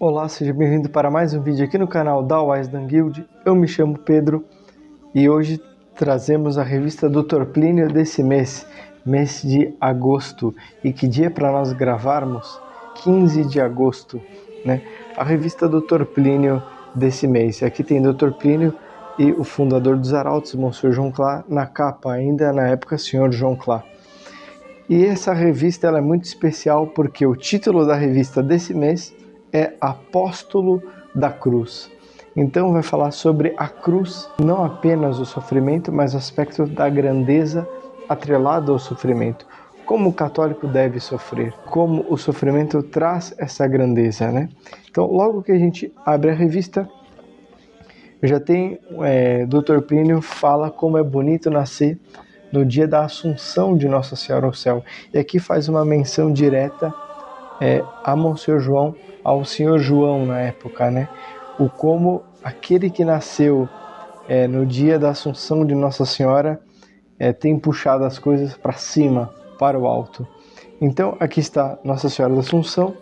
Olá, seja bem-vindo para mais um vídeo aqui no canal da Wisdom Guild. Eu me chamo Pedro e hoje trazemos a revista Dr. Plínio desse mês de agosto. E que dia para nós gravarmos? 15 de agosto, né? A revista Dr. Plínio desse mês. Aqui tem Dr. Plínio e o fundador dos Arautos, Monsenhor João Clá, na capa, ainda na época Senhor João Clá. E essa revista ela é muito especial porque o título da revista desse mês é Apóstolo da Cruz. Então vai falar sobre a cruz, não apenas o sofrimento, mas o aspecto da grandeza atrelado ao sofrimento. Como o católico deve sofrer, como o sofrimento traz essa grandeza, né? Então logo que a gente abre a revista, já tem Dr. Plínio fala como é bonito nascer no dia da Assunção de Nossa Senhora ao céu. E aqui faz uma menção direta a Monsenhor João, ao Senhor João na época, né? O como aquele que nasceu no dia da Assunção de Nossa Senhora tem puxado as coisas para cima, para o alto. Então aqui está Nossa Senhora da Assunção,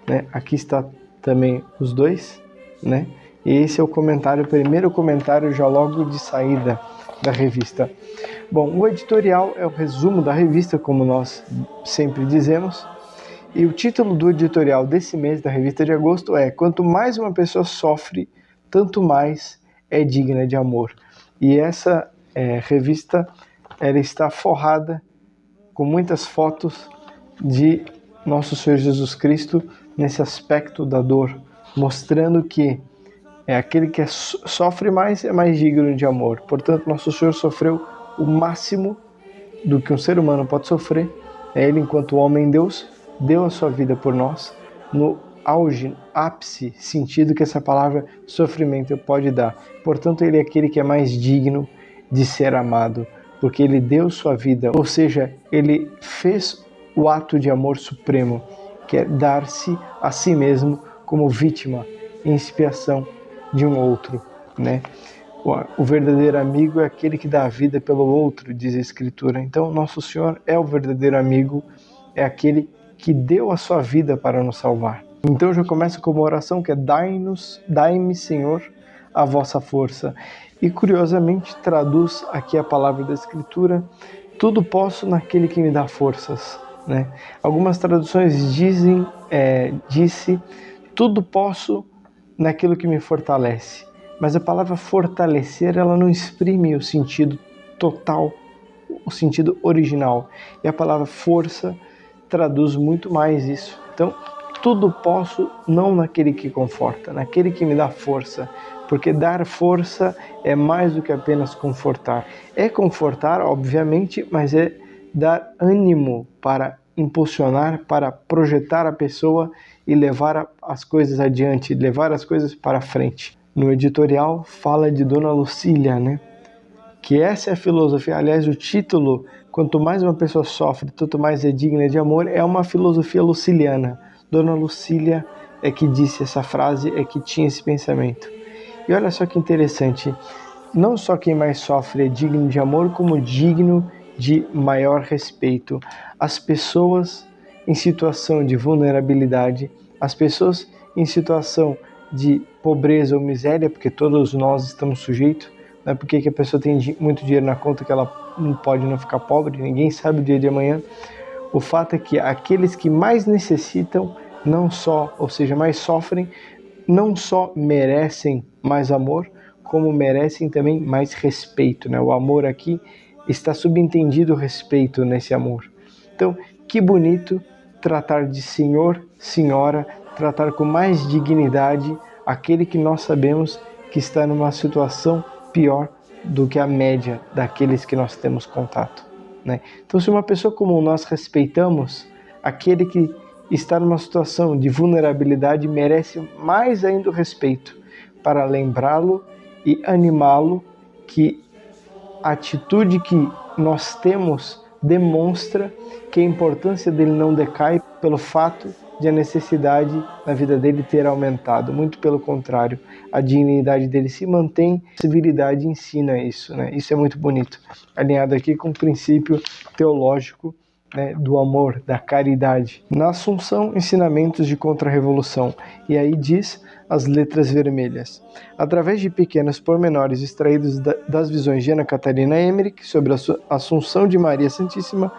né? Aqui está também os dois, né? E esse é o primeiro comentário já logo de saída da revista. Bom, o editorial é o resumo da revista, como nós sempre dizemos. E o título do editorial desse mês, da revista de agosto, é Quanto mais uma pessoa sofre, tanto mais é digna de amor. E essa revista ela está forrada com muitas fotos de Nosso Senhor Jesus Cristo nesse aspecto da dor, mostrando que aquele que sofre mais é mais digno de amor. Portanto, Nosso Senhor sofreu o máximo do que um ser humano pode sofrer. Ele, enquanto homem Deus, deu a sua vida por nós, no auge, ápice, sentido que essa palavra sofrimento pode dar. Portanto, ele é aquele que é mais digno de ser amado, porque ele deu sua vida, ou seja, ele fez o ato de amor supremo, que é dar-se a si mesmo como vítima em expiação de um outro, né? O verdadeiro amigo é aquele que dá a vida pelo outro, diz a Escritura. Então, Nosso Senhor é o verdadeiro amigo, é aquele que deu a sua vida para nos salvar. Então, já começa com uma oração que é dai-me, Senhor, a vossa força. E, curiosamente, traduz aqui a palavra da Escritura, tudo posso naquele que me dá forças, né? Algumas traduções disse, tudo posso naquilo que me fortalece. Mas a palavra fortalecer, ela não exprime o sentido total, o sentido original. E a palavra força traduz muito mais isso. Então, tudo posso não naquele que conforta, naquele que me dá força. Porque dar força é mais do que apenas confortar. É confortar, obviamente, mas é dar ânimo para impulsionar, para projetar a pessoa e levar as coisas adiante, levar as coisas para frente. No editorial fala de Dona Lucília, né? Que essa é a filosofia. Aliás, o título, quanto mais uma pessoa sofre, tanto mais é digna de amor, é uma filosofia luciliana. Dona Lucília é que disse essa frase, é que tinha esse pensamento. E olha só que interessante, não só quem mais sofre é digno de amor, como digno de maior respeito. As pessoas em situação de vulnerabilidade, as pessoas em situação de pobreza ou miséria, porque todos nós estamos sujeitos, não é porque a pessoa tem muito dinheiro na conta que ela não pode não ficar pobre, ninguém sabe o dia de amanhã. O fato é que aqueles que mais necessitam, não só, ou seja, mais sofrem, não só merecem mais amor, como merecem também mais respeito, né? O amor aqui está subentendido o respeito nesse amor. Então, que bonito tratar de senhor, senhora, tratar com mais dignidade aquele que nós sabemos que está numa situação pior do que a média daqueles que nós temos contato, né? Então, se uma pessoa comum nós respeitamos, aquele que está numa situação de vulnerabilidade merece mais ainda o respeito, para lembrá-lo e animá-lo que a atitude que nós temos demonstra que a importância dele não decai pelo fato de a necessidade na vida dele ter aumentado. Muito pelo contrário, a dignidade dele se mantém, a civilidade ensina isso, né? Isso é muito bonito, alinhado aqui com o princípio teológico né, do amor, da caridade. Na Assunção, ensinamentos de contra-revolução. E aí diz as letras vermelhas. Através de pequenos pormenores extraídos das visões de Ana Catarina Emmerich sobre a Assunção de Maria Santíssima,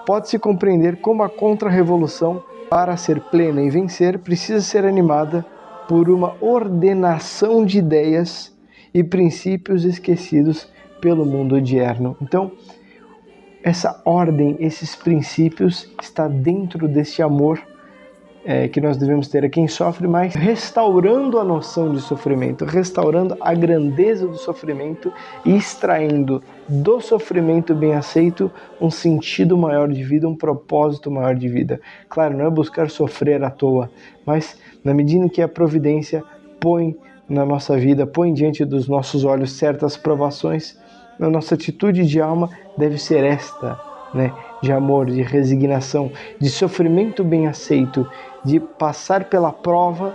pode-se compreender como a contra-revolução, para ser plena e vencer, precisa ser animada por uma ordenação de ideias e princípios esquecidos pelo mundo odierno. Então, essa ordem, esses princípios, está dentro desse amor que nós devemos ter a quem sofre, mas restaurando a noção de sofrimento, restaurando a grandeza do sofrimento e extraindo do sofrimento bem aceito um sentido maior de vida, um propósito maior de vida. Claro, não é buscar sofrer à toa, mas na medida em que a providência põe na nossa vida, põe diante dos nossos olhos certas provações, a nossa atitude de alma deve ser esta, né? De amor, de resignação, de sofrimento bem aceito, de passar pela prova,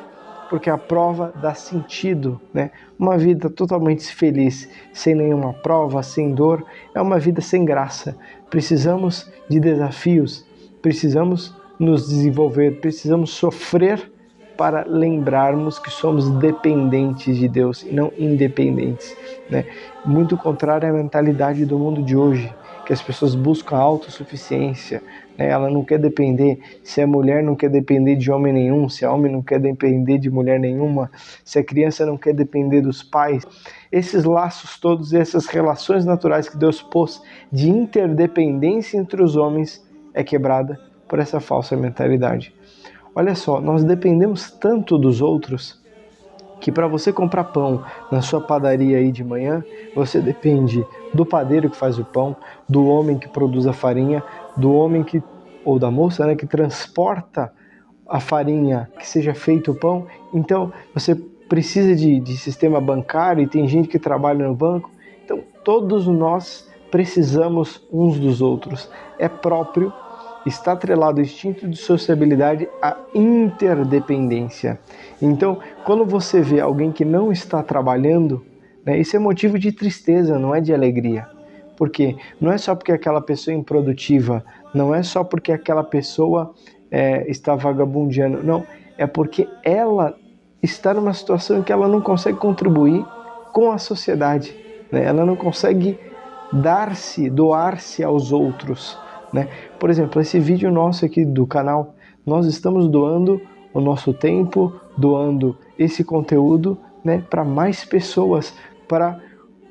porque a prova dá sentido, né? Uma vida totalmente feliz, sem nenhuma prova, sem dor, é uma vida sem graça. Precisamos de desafios, precisamos nos desenvolver, precisamos sofrer para lembrarmos que somos dependentes de Deus e não independentes, né? Muito contrário à mentalidade do mundo de hoje, que as pessoas buscam a autossuficiência, né? Ela não quer depender, se a mulher não quer depender de homem nenhum, se a homem não quer depender de mulher nenhuma, se a criança não quer depender dos pais. Esses laços todos, essas relações naturais que Deus pôs de interdependência entre os homens é quebrada por essa falsa mentalidade. Olha só, nós dependemos tanto dos outros que para você comprar pão na sua padaria aí de manhã, você depende do padeiro que faz o pão, do homem que produz a farinha, do homem que, ou da moça, né, que transporta a farinha, que seja feito o pão. Então você precisa de sistema bancário e tem gente que trabalha no banco. Então todos nós precisamos uns dos outros. É próprio, está atrelado ao instinto de sociabilidade à interdependência. Então, quando você vê alguém que não está trabalhando, né, isso é motivo de tristeza, não é de alegria. Porque não é só porque aquela pessoa é improdutiva, não é só porque aquela pessoa está vagabundeando, não, é porque ela está numa situação em que ela não consegue contribuir com a sociedade, né? Ela não consegue doar-se aos outros, né? Por exemplo, esse vídeo nosso aqui do canal, nós estamos doando o nosso tempo, doando esse conteúdo, né, para mais pessoas, para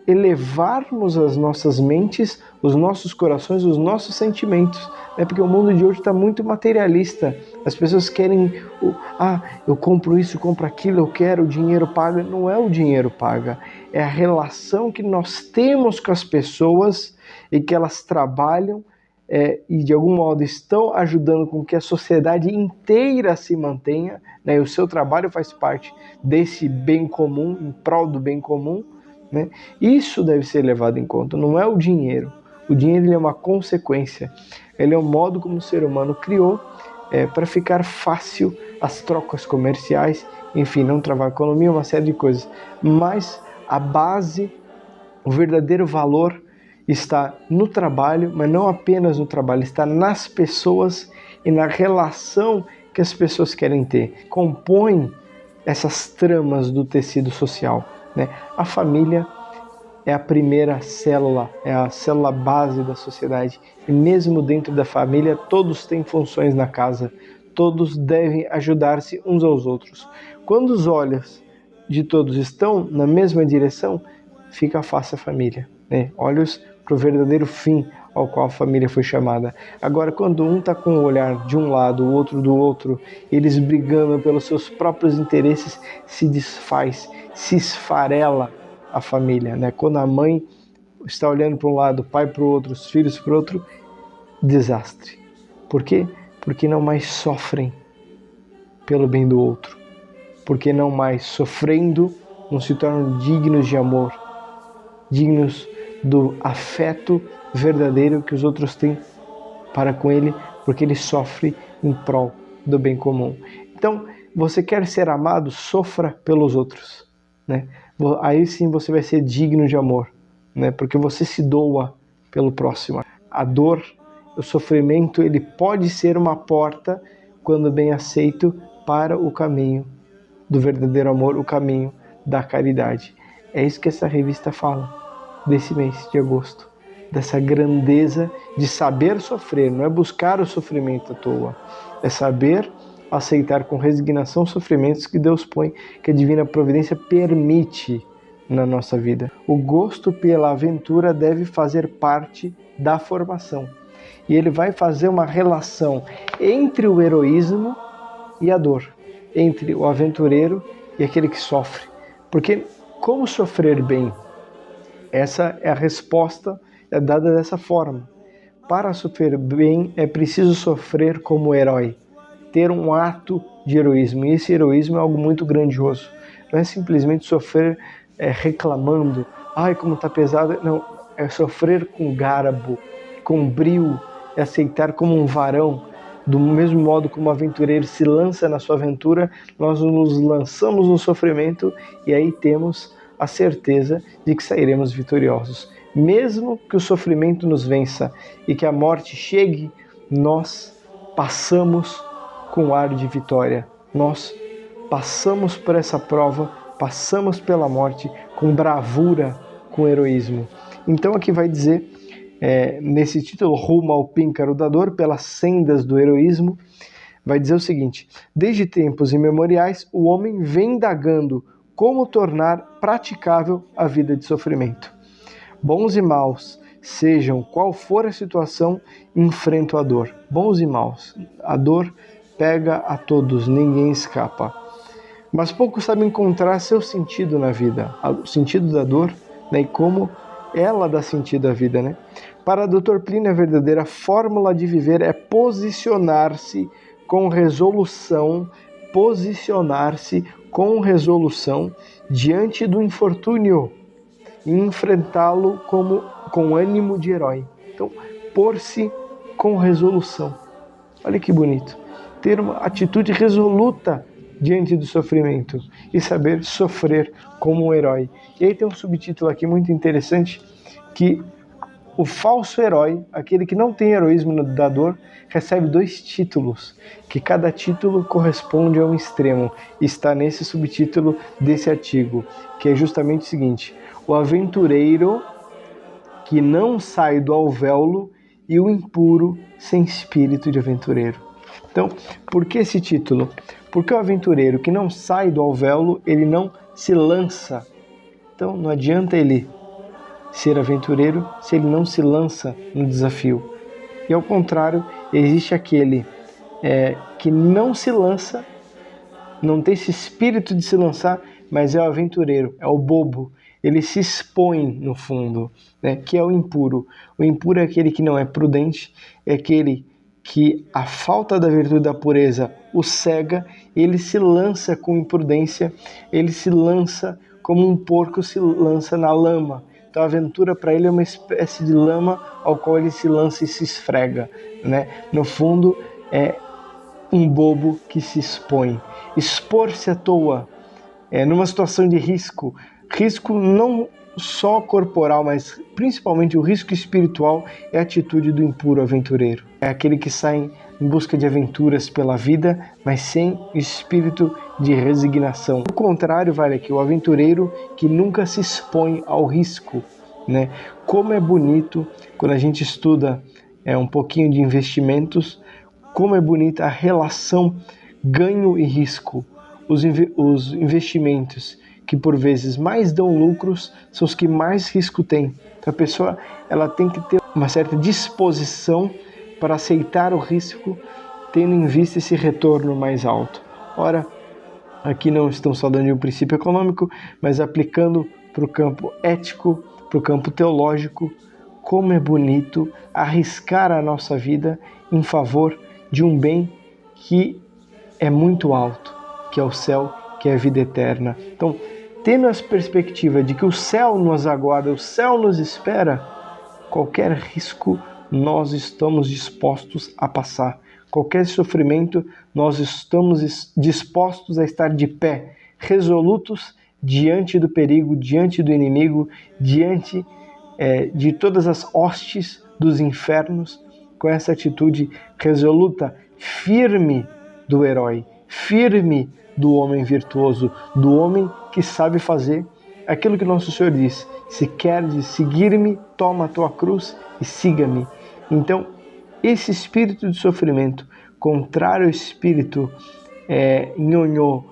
elevarmos as nossas mentes, os nossos corações, os nossos sentimentos, né? Porque o mundo de hoje está muito materialista. As pessoas querem, eu compro isso, compro aquilo, eu quero, o dinheiro paga. Não é o dinheiro paga, é a relação que nós temos com as pessoas e que elas trabalham e de algum modo estão ajudando com que a sociedade inteira se mantenha, né? E o seu trabalho faz parte desse bem comum, em prol do bem comum, né? Isso deve ser levado em conta, não é o dinheiro. O dinheiro ele é uma consequência, ele é o modo como o ser humano criou para ficar fácil as trocas comerciais, enfim, não travar a economia, uma série de coisas. Mas a base, o verdadeiro valor está no trabalho, mas não apenas no trabalho, está nas pessoas e na relação que as pessoas querem ter. Compõe essas tramas do tecido social, né? A família é a primeira célula, é a célula base da sociedade. E mesmo dentro da família, todos têm funções na casa, todos devem ajudar-se uns aos outros. Quando os olhos de todos estão na mesma direção, fica fácil a família, né? Olhos para o verdadeiro fim ao qual a família foi chamada. Agora, quando um está com o olhar de um lado, o outro do outro, eles brigando pelos seus próprios interesses, se desfaz, se esfarela a família, né? Quando a mãe está olhando para um lado, o pai para o outro, os filhos para o outro, desastre. Por quê? Porque não mais sofrem pelo bem do outro. Porque não mais sofrendo, não se tornam dignos de amor, dignos do afeto verdadeiro que os outros têm para com ele, porque ele sofre em prol do bem comum. Então, você quer ser amado, sofra pelos outros, né? Aí sim você vai ser digno de amor, né? Porque você se doa pelo próximo. A dor o sofrimento ele pode ser uma porta, quando bem aceito, para o caminho do verdadeiro amor, o caminho da caridade. É isso que essa revista fala desse mês de agosto, dessa grandeza de saber sofrer. Não é buscar o sofrimento à toa, é saber aceitar com resignação os sofrimentos que Deus põe, que a divina providência permite na nossa vida. O gosto pela aventura deve fazer parte da formação. E ele vai fazer uma relação entre o heroísmo e a dor, entre o aventureiro e aquele que sofre. Porque como sofrer bem? Essa é a resposta, é dada dessa forma. Para sofrer bem é preciso sofrer como herói, ter um ato de heroísmo. E esse heroísmo é algo muito grandioso. Não é simplesmente sofrer reclamando, ai como está pesado. Não, é sofrer com garbo, com brio, é aceitar como um varão. Do mesmo modo como o aventureiro se lança na sua aventura, nós nos lançamos no sofrimento e aí temos a certeza de que sairemos vitoriosos. Mesmo que o sofrimento nos vença e que a morte chegue, nós passamos com ar de vitória. Nós passamos por essa prova, passamos pela morte com bravura, com heroísmo. Então aqui vai dizer, nesse título, Rumo ao Píncaro da Dor, pelas sendas do heroísmo, vai dizer o seguinte: desde tempos imemoriais, o homem vem indagando como tornar praticável a vida de sofrimento. Bons e maus, sejam qual for a situação, enfrentam a dor. Bons e maus, a dor pega a todos, ninguém escapa. Mas poucos sabem encontrar seu sentido na vida, o sentido da dor, né, e como ela dá sentido à vida, né? Para Dr. Plínio, a verdadeira fórmula de viver é posicionar-se com resolução diante do infortúnio e enfrentá-lo com ânimo de herói. Então, pôr-se com resolução. Olha que bonito. Ter uma atitude resoluta diante do sofrimento e saber sofrer como um herói. E aí tem um subtítulo aqui muito interessante, que o falso herói, aquele que não tem heroísmo da dor, recebe 2 títulos, que cada título corresponde a um extremo. Está nesse subtítulo desse artigo, que é justamente o seguinte: o aventureiro que não sai do alvéolo e o impuro sem espírito de aventureiro. Então, por que esse título? Porque o aventureiro que não sai do alvéolo, ele não se lança. Então, não adianta ele ser aventureiro se ele não se lança no desafio. E ao contrário, existe aquele que não se lança, não tem esse espírito de se lançar, mas é o aventureiro, é o bobo. Ele se expõe no fundo, né? Que é o impuro. O impuro é aquele que não é prudente, é aquele que a falta da virtude da pureza o cega, ele se lança com imprudência, ele se lança como um porco se lança na lama. Então a aventura para ele é uma espécie de lama ao qual ele se lança e se esfrega, né? No fundo é um bobo que se expõe. Expor-se à toa, numa situação de risco não só corporal, mas principalmente o risco espiritual, é a atitude do impuro aventureiro. É aquele que sai em busca de aventuras pela vida, mas sem espírito de resignação. O contrário vale aqui, o aventureiro que nunca se expõe ao risco, né? Como é bonito quando a gente estuda um pouquinho de investimentos, como é bonita a relação ganho e risco. Os investimentos que por vezes mais dão lucros são os que mais risco têm. Então a pessoa ela tem que ter uma certa disposição para aceitar o risco, tendo em vista esse retorno mais alto. Ora, aqui não estamos falando de um princípio econômico, mas aplicando para o campo ético, para o campo teológico, como é bonito arriscar a nossa vida em favor de um bem que é muito alto, que é o céu, que é a vida eterna. Então, tendo a perspectiva de que o céu nos aguarda, o céu nos espera, qualquer risco nós estamos dispostos a passar. Qualquer sofrimento, nós estamos dispostos a estar de pé, resolutos diante do perigo, diante do inimigo, diante de todas as hostes dos infernos, com essa atitude resoluta, firme do herói, firme do homem virtuoso, do homem que sabe fazer aquilo que nosso Senhor diz: se queres seguir-me, toma a tua cruz e siga-me. Então, esse espírito de sofrimento, contrário ao espírito nhonhô,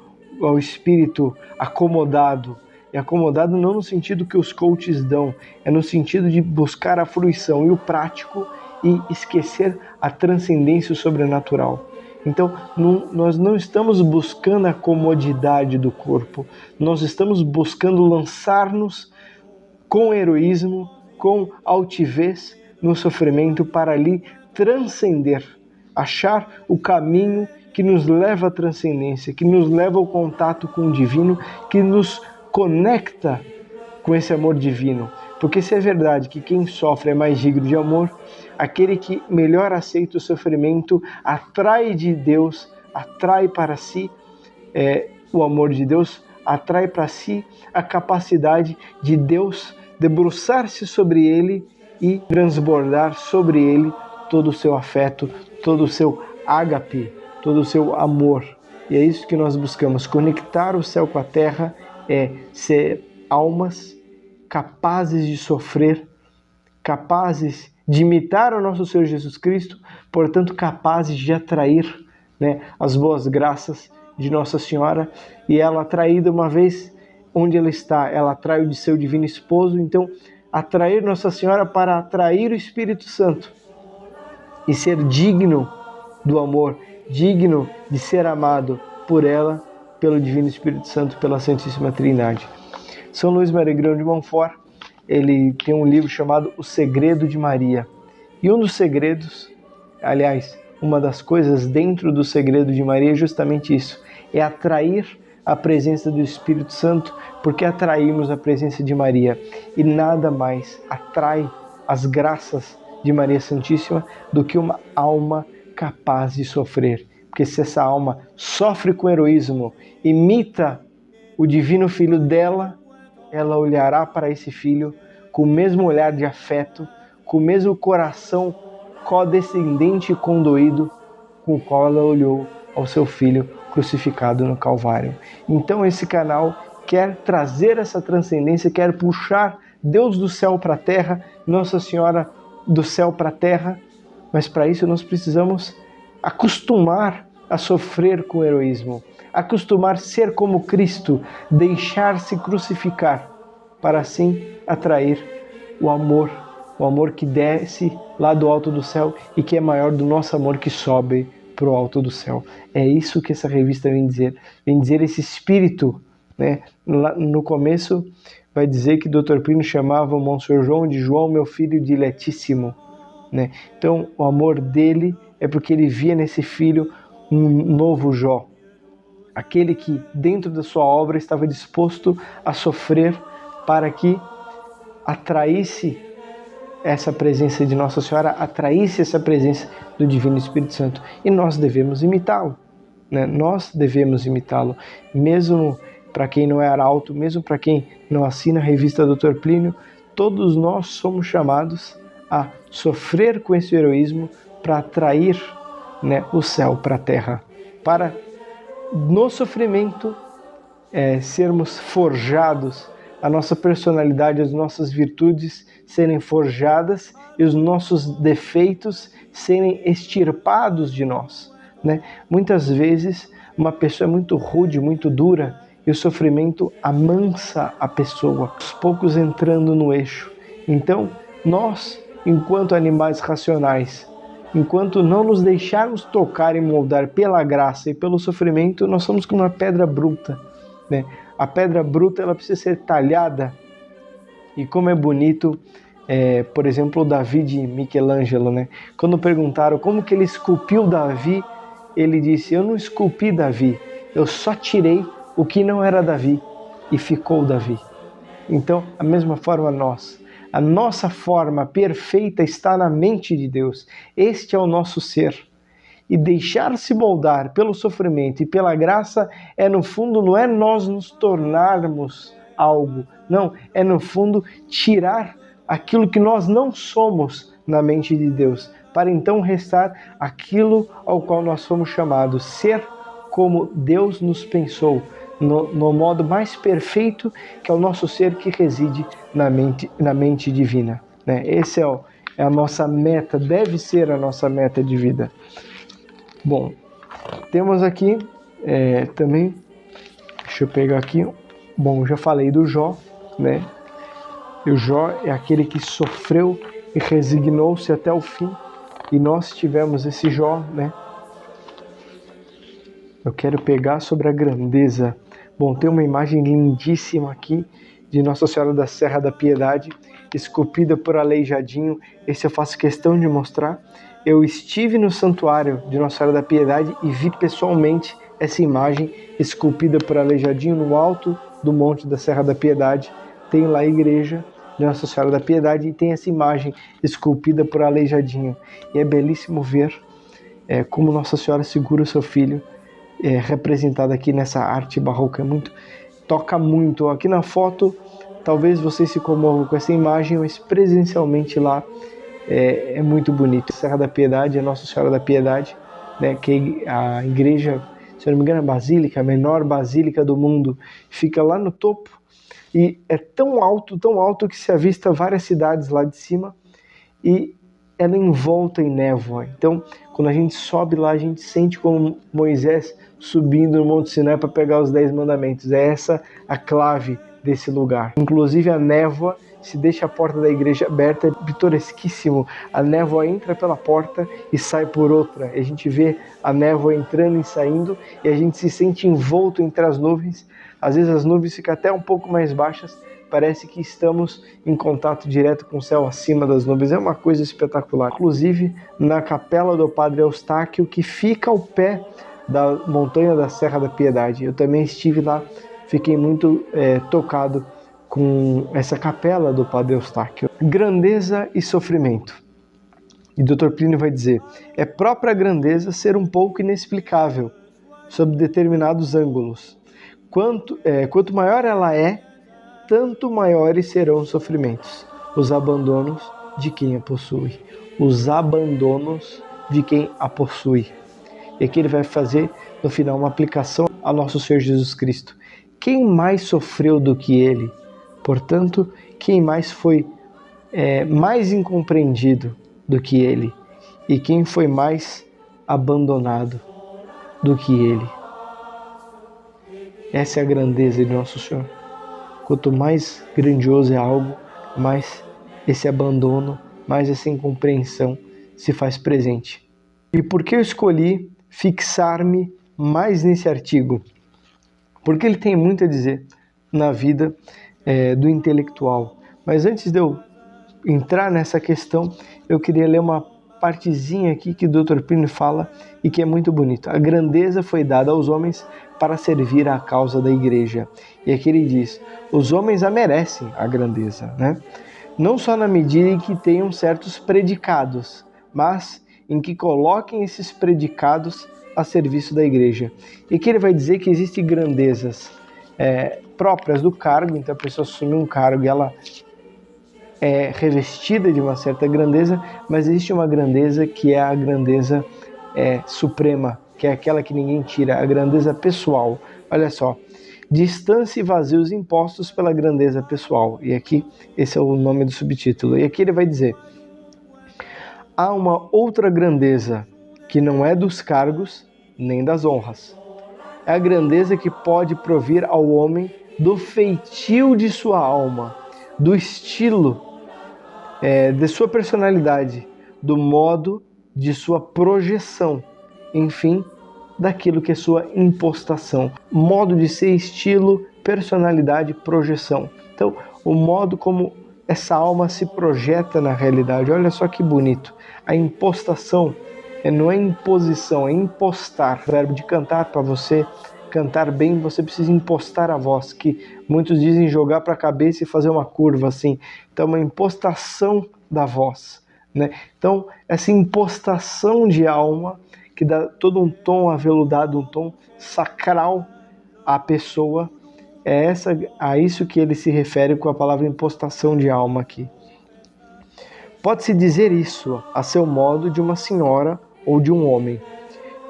ao espírito acomodado, e acomodado não no sentido que os coaches dão, é no sentido de buscar a fruição e o prático e esquecer a transcendência sobrenatural. Então, nós não estamos buscando a comodidade do corpo, nós estamos buscando lançar-nos com heroísmo, com altivez no sofrimento para ali transcender, achar o caminho que nos leva à transcendência, que nos leva ao contato com o divino, que nos conecta com esse amor divino. Porque se é verdade que quem sofre é mais digno de amor, aquele que melhor aceita o sofrimento atrai de Deus, atrai para si o amor de Deus, atrai para si a capacidade de Deus debruçar-se sobre ele e transbordar sobre ele todo o seu afeto, todo o seu ágape, todo o seu amor. E é isso que nós buscamos, conectar o céu com a terra, ser almas capazes de sofrer, capazes de imitar o nosso Senhor Jesus Cristo, portanto capazes de atrair as boas graças de Nossa Senhora, e ela atraída uma vez onde ela está, ela atrai o de seu divino esposo. Então, atrair Nossa Senhora para atrair o Espírito Santo e ser digno do amor, digno de ser amado por ela, pelo Divino Espírito Santo, pela Santíssima Trindade. São Luís Maria Grão de Montfort, ele tem um livro chamado O Segredo de Maria. E um dos segredos, aliás, uma das coisas dentro do segredo de Maria é justamente isso, é atrair a presença do Espírito Santo, porque atraímos a presença de Maria. E nada mais atrai as graças de Maria Santíssima do que uma alma capaz de sofrer. Porque se essa alma sofre com heroísmo, imita o divino filho dela, ela olhará para esse filho com o mesmo olhar de afeto, com o mesmo coração codescendente e condoído com o qual ela olhou ao seu filho crucificado no Calvário. Então esse canal quer trazer essa transcendência, quer puxar Deus do céu para a terra, Nossa Senhora do céu para a terra, mas para isso nós precisamos acostumar a sofrer com heroísmo, acostumar a ser como Cristo, deixar-se crucificar, para assim atrair o amor que desce lá do alto do céu e que é maior do nosso amor que sobe para o alto do céu. É isso que essa revista vem dizer esse espírito, Lá no começo vai dizer que Dr. Plínio chamava o Monsenhor João de João, meu filho diletíssimo, Então o amor dele é porque ele via nesse filho um novo Jó, aquele que dentro da sua obra estava disposto a sofrer para que atraísse essa presença de Nossa Senhora, atraísse essa presença do Divino Espírito Santo. E nós devemos imitá-lo, Nós devemos imitá-lo, mesmo para quem não é arauto, mesmo para quem não assina a revista Dr. Plínio, todos nós somos chamados a sofrer com esse heroísmo para atrair o céu para a terra, para no sofrimento sermos forjados, a nossa personalidade, as nossas virtudes serem forjadas e os nossos defeitos serem extirpados de nós. Muitas vezes uma pessoa é muito rude, muito dura, e o sofrimento amansa a pessoa, aos poucos entrando no eixo. Então, nós, enquanto animais racionais, enquanto não nos deixarmos tocar e moldar pela graça e pelo sofrimento, nós somos como uma pedra bruta. A pedra bruta ela precisa ser talhada. E como é bonito, por exemplo, o Davi de Michelangelo, Quando perguntaram como que ele esculpiu Davi, ele disse: eu não esculpi Davi, eu só tirei o que não era Davi e ficou Davi. Então, a mesma forma a nossa forma perfeita está na mente de Deus. Este é o nosso ser. E deixar-se moldar pelo sofrimento e pela graça no fundo, não é nós nos tornarmos algo. Não, no fundo tirar aquilo que nós não somos na mente de Deus, para então restar aquilo ao qual nós fomos chamados, ser como Deus nos pensou, no modo mais perfeito, que é o nosso ser que reside na mente divina. Né? Esse é a nossa meta, deve ser a nossa meta de vida. Bom, temos aqui também, deixa eu pegar aqui, bom, já falei do Jó, né? E o Jó é aquele que sofreu e resignou-se até o fim, e nós tivemos esse Jó, né? Eu quero pegar sobre a grandeza. Bom, tem uma imagem lindíssima aqui de Nossa Senhora da Serra da Piedade, esculpida por Aleijadinho. Esse eu faço questão de mostrar. Eu estive no santuário de Nossa Senhora da Piedade e vi pessoalmente essa imagem esculpida por Aleijadinho no alto do Monte da Serra da Piedade. Tem lá a igreja de Nossa Senhora da Piedade e tem essa imagem esculpida por Aleijadinho. E é belíssimo ver como Nossa Senhora segura o seu filho, representada aqui nessa arte barroca. Toca muito. Aqui na foto, talvez vocês se comovam com essa imagem, mas presencialmente lá é muito bonito. Serra da Piedade, a Nossa Senhora da Piedade, né, que a igreja, se eu não me engano, a basílica, a menor basílica do mundo, fica lá no topo e é tão alto que se avista várias cidades lá de cima e ela é envolta em névoa. Então, quando a gente sobe lá, a gente sente como Moisés subindo no Monte Sinai para pegar os 10 mandamentos. É essa a clave desse lugar. Inclusive a névoa, se deixa a porta da igreja aberta, é pitoresquíssimo. A névoa entra pela porta e sai por outra. E a gente vê a névoa entrando e saindo e a gente se sente envolto entre as nuvens. Às vezes as nuvens ficam até um pouco mais baixas, parece que estamos em contato direto com o céu acima das nuvens. É uma coisa espetacular. Inclusive na capela do Padre Eustáquio, que fica ao pé da montanha da Serra da Piedade. Eu também estive lá, fiquei muito tocado com essa capela do Padre Eustáquio. Grandeza e sofrimento. E o Dr. Plínio vai dizer, é própria grandeza ser um pouco inexplicável, sob determinados ângulos. Quanto maior ela é, tanto maiores serão os sofrimentos, os abandonos de quem a possui. Os abandonos de quem a possui. E aqui ele vai fazer, no final, uma aplicação ao nosso Senhor Jesus Cristo. Quem mais sofreu do que ele? Portanto, quem mais foi mais incompreendido do que ele? E quem foi mais abandonado do que ele? Essa é a grandeza de nosso Senhor. Quanto mais grandioso é algo, mais esse abandono, mais essa incompreensão se faz presente. E por que eu escolhi fixar-me mais nesse artigo? Porque ele tem muito a dizer na vida do intelectual. Mas antes de eu entrar nessa questão, eu queria ler uma partezinha aqui que o Dr. Plínio fala e que é muito bonito. A grandeza foi dada aos homens para servir à causa da igreja. E aqui ele diz, os homens a merecem a grandeza, né? Não só na medida em que tenham certos predicados, mas em que coloquem esses predicados a serviço da igreja. E aqui ele vai dizer que existem grandezas próprias do cargo, então a pessoa assume um cargo e ela é revestida de uma certa grandeza, mas existe uma grandeza que é a grandeza suprema, que é aquela que ninguém tira, a grandeza pessoal. Olha só, distância e vazios impostos pela grandeza pessoal. E aqui, esse é o nome do subtítulo. E aqui ele vai dizer, há uma outra grandeza que não é dos cargos nem das honras. É a grandeza que pode provir ao homem do feitio de sua alma, do estilo de sua personalidade, do modo de sua projeção, enfim, daquilo que é sua impostação. Modo de ser, estilo, personalidade, projeção. Então, o modo como essa alma se projeta na realidade. Olha só que bonito. A impostação não é imposição, é impostar. O verbo de cantar, para você cantar bem, você precisa impostar a voz, que muitos dizem jogar para a cabeça e fazer uma curva assim. Então, uma impostação da voz, né? Então, essa impostação de alma que dá todo um tom aveludado, um tom sacral à pessoa, a isso que ele se refere com a palavra impostação de alma aqui. Pode-se dizer isso, a seu modo, de uma senhora ou de um homem.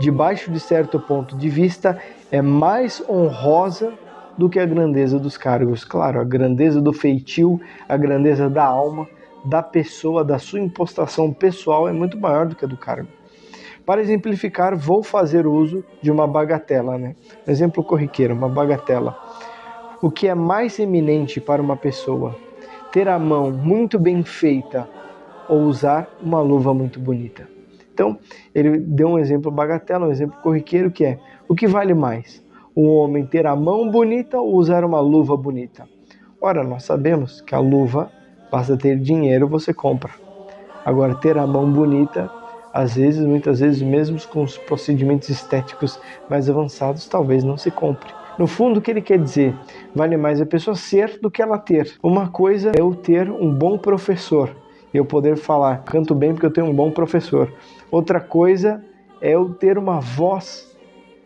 Debaixo de certo ponto de vista, é mais honrosa do que a grandeza dos cargos. Claro, a grandeza do feitio, a grandeza da alma, da pessoa, da sua impostação pessoal é muito maior do que a do cargo. Para exemplificar, vou fazer uso de uma bagatela, Um exemplo corriqueiro, uma bagatela. O que é mais eminente para uma pessoa? Ter a mão muito bem feita ou usar uma luva muito bonita? Então, ele deu um exemplo bagatela, um exemplo corriqueiro, que é: o que vale mais? Um homem ter a mão bonita ou usar uma luva bonita? Ora, nós sabemos que a luva, basta ter dinheiro, você compra. Agora, ter a mão bonita, às vezes, muitas vezes, mesmo com os procedimentos estéticos mais avançados, talvez não se compre. No fundo, o que ele quer dizer? Vale mais a pessoa ser do que ela ter. Uma coisa é eu ter um bom professor, eu poder falar, canto bem porque eu tenho um bom professor. Outra coisa é eu ter uma voz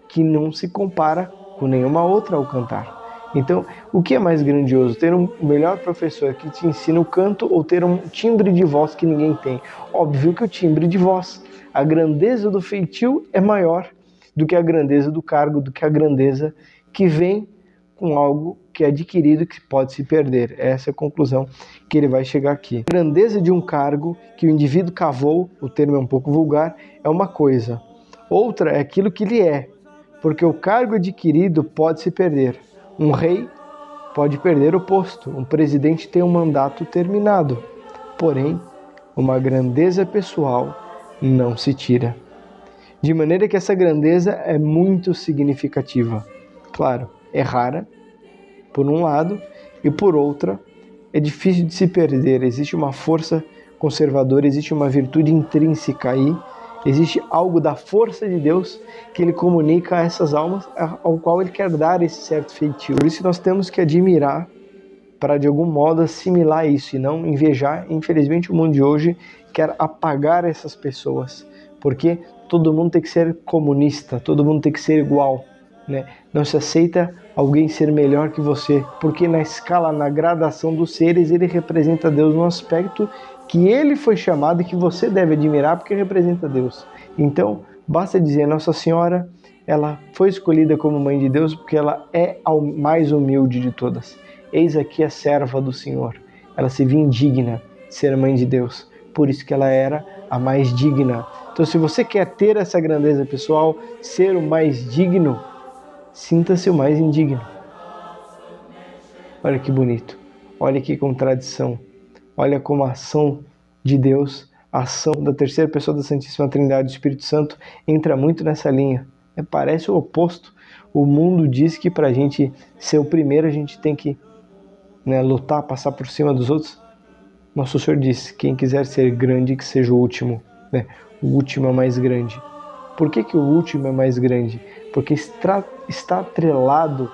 que não se compara com nenhuma outra ao cantar. Então, o que é mais grandioso? Ter um melhor professor que te ensina o canto ou ter um timbre de voz que ninguém tem? Óbvio que o timbre de voz. A grandeza do feitio é maior do que a grandeza do cargo, do que a grandeza que vem com algo que é adquirido, que pode se perder. Essa é a conclusão que ele vai chegar aqui. A grandeza de um cargo que o indivíduo cavou, o termo é um pouco vulgar, é uma coisa. Outra é aquilo que ele é, porque o cargo adquirido pode se perder. Um rei pode perder o posto, um presidente tem um mandato terminado. Porém, uma grandeza pessoal não se tira. De maneira que essa grandeza é muito significativa. Claro, é rara, por um lado, e por outra, é difícil de se perder. Existe uma força conservadora, existe uma virtude intrínseca aí, existe algo da força de Deus que ele comunica a essas almas, ao qual ele quer dar esse certo feitio. Por isso nós temos que admirar para de algum modo assimilar isso e não invejar. Infelizmente o mundo de hoje quer apagar essas pessoas, porque todo mundo tem que ser comunista, todo mundo tem que ser igual. Não se aceita alguém ser melhor que você, porque na escala, na gradação dos seres, ele representa Deus num aspecto que ele foi chamado e que você deve admirar, porque representa Deus. Então, basta dizer, Nossa Senhora, ela foi escolhida como mãe de Deus porque ela é a mais humilde de todas. Eis aqui a serva do Senhor. Ela se via indigna de ser mãe de Deus, por isso que ela era a mais digna. Então, se você quer ter essa grandeza pessoal, ser o mais digno, sinta-se o mais indigno. Olha que bonito, olha que contradição, olha como a ação de Deus, a ação da terceira pessoa da Santíssima Trindade, do Espírito Santo, entra muito nessa linha. Parece o oposto. O mundo diz que para a gente ser o primeiro, a gente tem que lutar, passar por cima dos outros. Nosso Senhor disse, quem quiser ser grande, que seja o último. O último é mais grande. Por que o último é mais grande? Porque está atrelado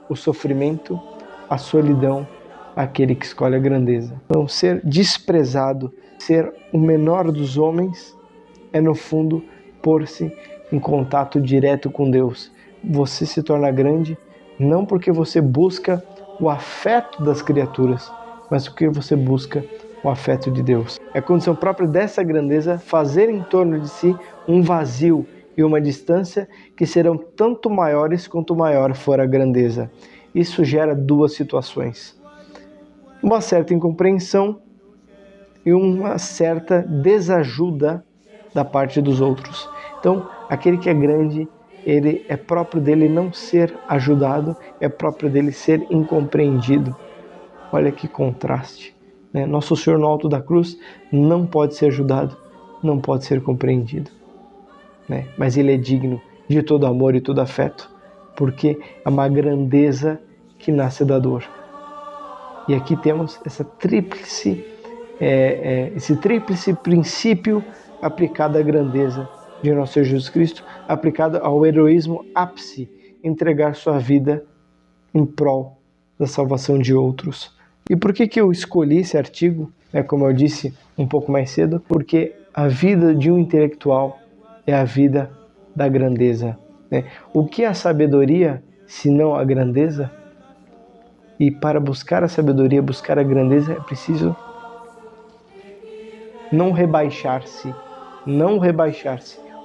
o sofrimento, a solidão, àquele que escolhe a grandeza. Então, ser desprezado, ser o menor dos homens, é no fundo pôr-se em contato direto com Deus. Você se torna grande não porque você busca o afeto das criaturas, mas porque você busca o afeto de Deus. É a condição própria dessa grandeza fazer em torno de si um vazio e uma distância que serão tanto maiores quanto maior for a grandeza. Isso gera duas situações: uma certa incompreensão e uma certa desajuda da parte dos outros. Então, aquele que é grande, ele é próprio dele não ser ajudado, é próprio dele ser incompreendido. Olha que contraste. Nosso Senhor no alto da cruz não pode ser ajudado, não pode ser compreendido. Mas ele é digno de todo amor e todo afeto, porque é uma grandeza que nasce da dor. E aqui temos esse tríplice princípio aplicado à grandeza de nosso Senhor Jesus Cristo, aplicado ao heroísmo ápice, entregar sua vida em prol da salvação de outros. E por que eu escolhi esse artigo? Como eu disse um pouco mais cedo, porque a vida de um intelectual é a vida da grandeza. O que é a sabedoria, se não a grandeza? E para buscar a sabedoria, buscar a grandeza, é preciso não rebaixar-se,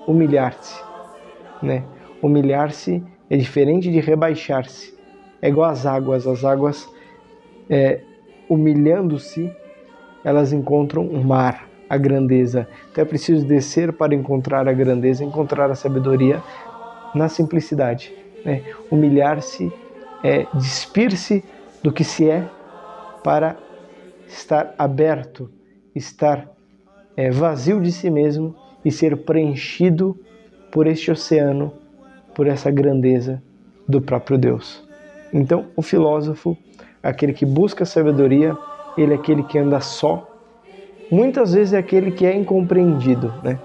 humilhar-se, né? Humilhar-se é diferente de rebaixar-se. É igual às águas humilhando-se, elas encontram o mar, a grandeza. Então é preciso descer para encontrar a grandeza, encontrar a sabedoria na simplicidade, né? Humilhar-se é despir-se do que se é para estar aberto, estar vazio de si mesmo e ser preenchido por este oceano, por essa grandeza do próprio Deus. Então, o filósofo, aquele que busca sabedoria, ele é aquele que anda só. Muitas vezes é aquele que é incompreendido, né?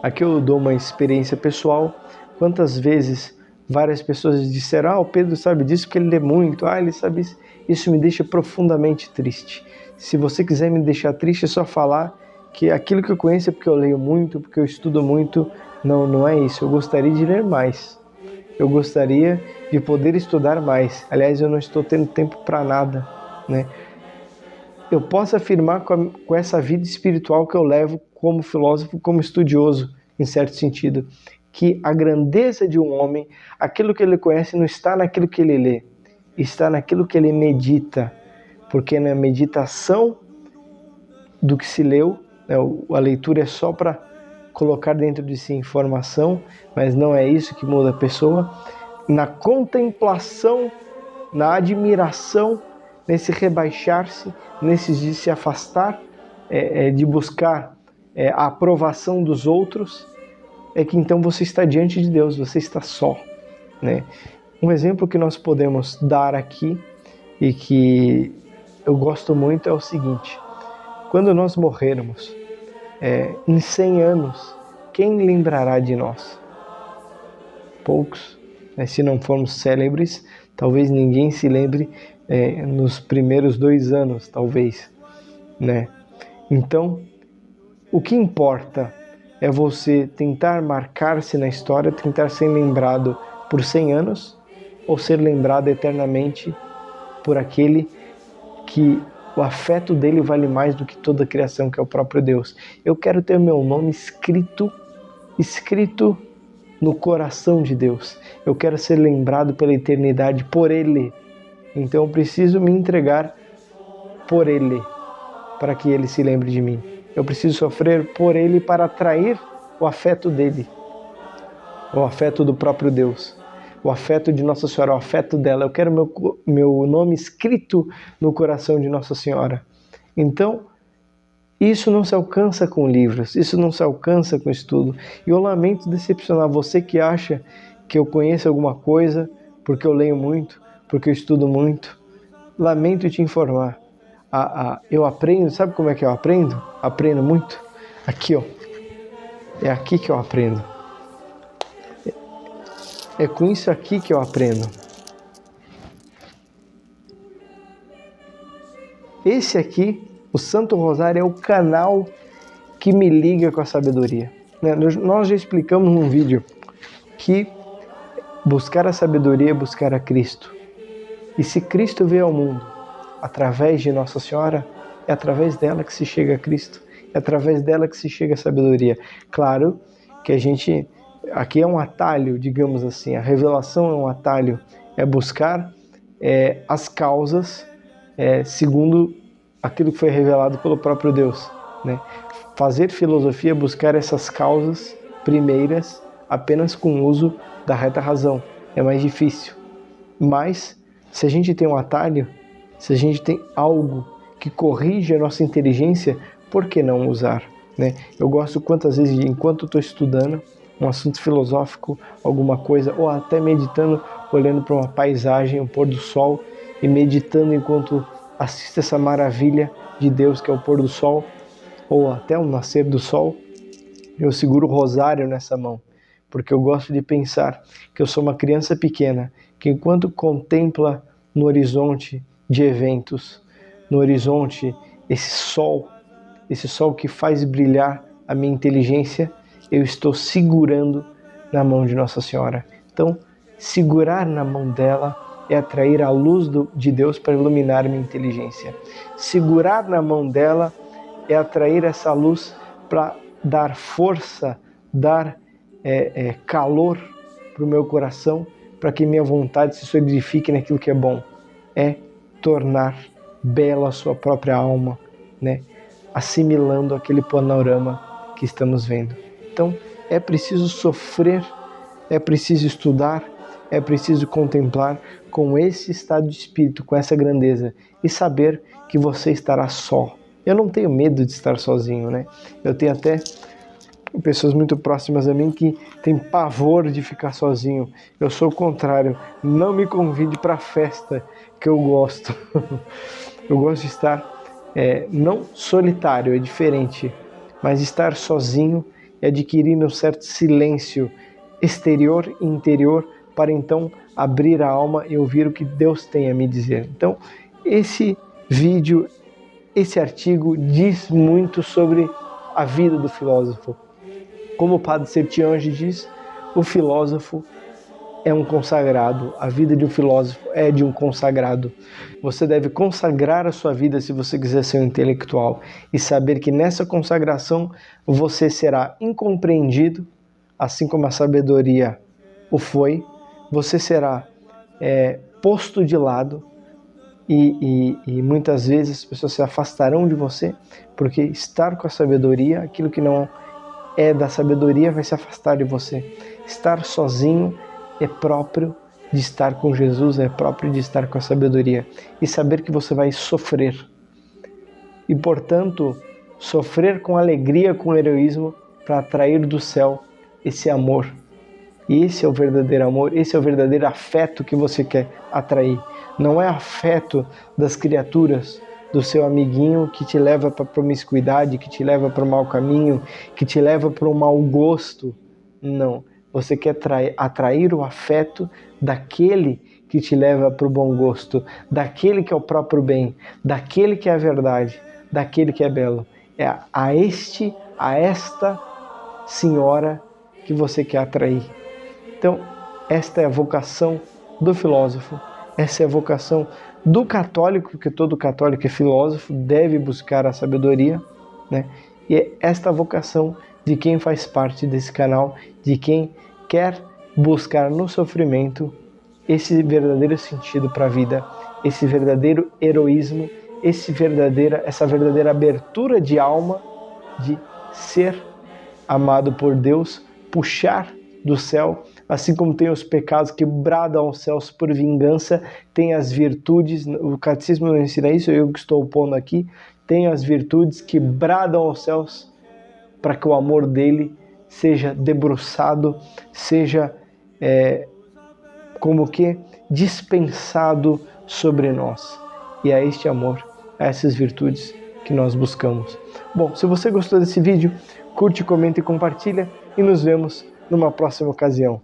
Aqui eu dou uma experiência pessoal. Quantas vezes várias pessoas disseram: o Pedro sabe disso porque ele lê muito, ele sabe isso. Isso me deixa profundamente triste. Se você quiser me deixar triste, é só falar que aquilo que eu conheço é porque eu leio muito, porque eu estudo muito. Não é isso. Eu gostaria de ler mais. Eu gostaria de poder estudar mais. Aliás, eu não estou tendo tempo para nada, né? Eu posso afirmar com essa vida espiritual que eu levo como filósofo, como estudioso, em certo sentido, que a grandeza de um homem, aquilo que ele conhece não está naquilo que ele lê, está naquilo que ele medita, porque na meditação do que se leu, né, a leitura é só para colocar dentro de si informação, mas não é isso que muda a pessoa. Na contemplação, na admiração, nesse rebaixar-se, nesse de se afastar, de buscar a aprovação dos outros, é que então você está diante de Deus, você está só, né? Um exemplo que nós podemos dar aqui e que eu gosto muito é o seguinte: quando nós morrermos, em 100 anos, quem lembrará de nós? Poucos, né? Se não formos célebres, talvez ninguém se lembre nos primeiros 2 anos, talvez, né? Então, o que importa é você tentar marcar-se na história, tentar ser lembrado por 100 anos, ou ser lembrado eternamente por aquele que o afeto dele vale mais do que toda a criação, que é o próprio Deus. Eu quero ter meu nome escrito no coração de Deus. Eu quero ser lembrado pela eternidade por Ele. Então eu preciso me entregar por Ele, para que Ele se lembre de mim. Eu preciso sofrer por Ele para atrair o afeto dele, o afeto do próprio Deus, o afeto de Nossa Senhora, o afeto dela. Eu quero meu nome escrito no coração de Nossa Senhora. Então, isso não se alcança com livros, isso não se alcança com estudo. E eu lamento decepcionar você que acha que eu conheço alguma coisa porque eu leio muito, porque eu estudo muito. Lamento te informar. Eu aprendo, sabe como é que eu aprendo? Aprendo muito. Aqui, ó. É aqui que eu aprendo. É com isso aqui que eu aprendo. Esse aqui, o Santo Rosário, é o canal que me liga com a sabedoria. Nós já explicamos num vídeo que buscar a sabedoria é buscar a Cristo. E se Cristo veio ao mundo através de Nossa Senhora, é através dela que se chega a Cristo, é através dela que se chega a sabedoria. Claro que aqui é um atalho, digamos assim, a revelação é um atalho, é buscar as causas segundo aquilo que foi revelado pelo próprio Deus, né? Fazer filosofia é buscar essas causas primeiras apenas com o uso da reta razão. É mais difícil. Mas, se a gente tem um atalho, se a gente tem algo que corrige a nossa inteligência, por que não usar, né? Eu gosto quantas vezes, enquanto estou estudando um assunto filosófico, alguma coisa, ou até meditando, olhando para uma paisagem, um pôr do sol, e meditando enquanto assisto essa maravilha de Deus que é o pôr do sol, ou até o nascer do sol, eu seguro o rosário nessa mão, porque eu gosto de pensar que eu sou uma criança pequena, que enquanto contempla no horizonte de eventos, no horizonte esse sol que faz brilhar a minha inteligência, eu estou segurando na mão de Nossa Senhora. Então, segurar na mão dela é atrair a luz de Deus para iluminar minha inteligência. Segurar na mão dela é atrair essa luz para dar força, dar calor para o meu coração, para que minha vontade se solidifique naquilo que é bom. É tornar bela a sua própria alma, né? Assimilando aquele panorama que estamos vendo. Então, é preciso sofrer, é preciso estudar, é preciso contemplar com esse estado de espírito, com essa grandeza, e saber que você estará só. Eu não tenho medo de estar sozinho, né? Eu tenho até pessoas muito próximas a mim que têm pavor de ficar sozinho. Eu sou o contrário. Não me convide para a festa, que eu gosto. Eu gosto de estar, não solitário, é diferente, mas estar sozinho e adquirir um certo silêncio exterior e interior para então abrir a alma e ouvir o que Deus tem a me dizer. Então, esse vídeo, esse artigo diz muito sobre a vida do filósofo. Como o padre Sertiange diz, o filósofo é um consagrado, a vida de um filósofo é de um consagrado. Você deve consagrar a sua vida se você quiser ser um intelectual e saber que nessa consagração você será incompreendido, assim como a sabedoria o foi, você será posto de lado e muitas vezes as pessoas se afastarão de você, porque estar com a sabedoria, aquilo que não é da sabedoria vai se afastar de você. Estar sozinho é próprio de estar com Jesus, é próprio de estar com a sabedoria. E saber que você vai sofrer. E, portanto, sofrer com alegria, com heroísmo, para atrair do céu esse amor. E esse é o verdadeiro amor, esse é o verdadeiro afeto que você quer atrair. Não é afeto das criaturas, do seu amiguinho que te leva para a promiscuidade, que te leva para o mau caminho, que te leva para o mau gosto. Não. Você quer atrair o afeto daquele que te leva para o bom gosto, daquele que é o próprio bem, daquele que é a verdade, daquele que é belo. É a esta senhora que você quer atrair. Então, esta é a vocação do filósofo, essa é a vocação do católico, porque todo católico é filósofo, deve buscar a sabedoria, né? E é esta a vocação de quem faz parte desse canal, de quem quer buscar no sofrimento esse verdadeiro sentido para a vida, esse verdadeiro heroísmo, essa verdadeira abertura de alma de ser amado por Deus, puxar do céu, assim como tem os pecados que bradam aos céus por vingança, tem as virtudes, o catecismo não ensina isso, eu que estou pondo aqui, tem as virtudes que bradam aos céus para que o amor dele seja debruçado, seja como que dispensado sobre nós. E é este amor, a essas virtudes que nós buscamos. Bom, se você gostou desse vídeo, curte, comenta e compartilha e nos vemos numa próxima ocasião.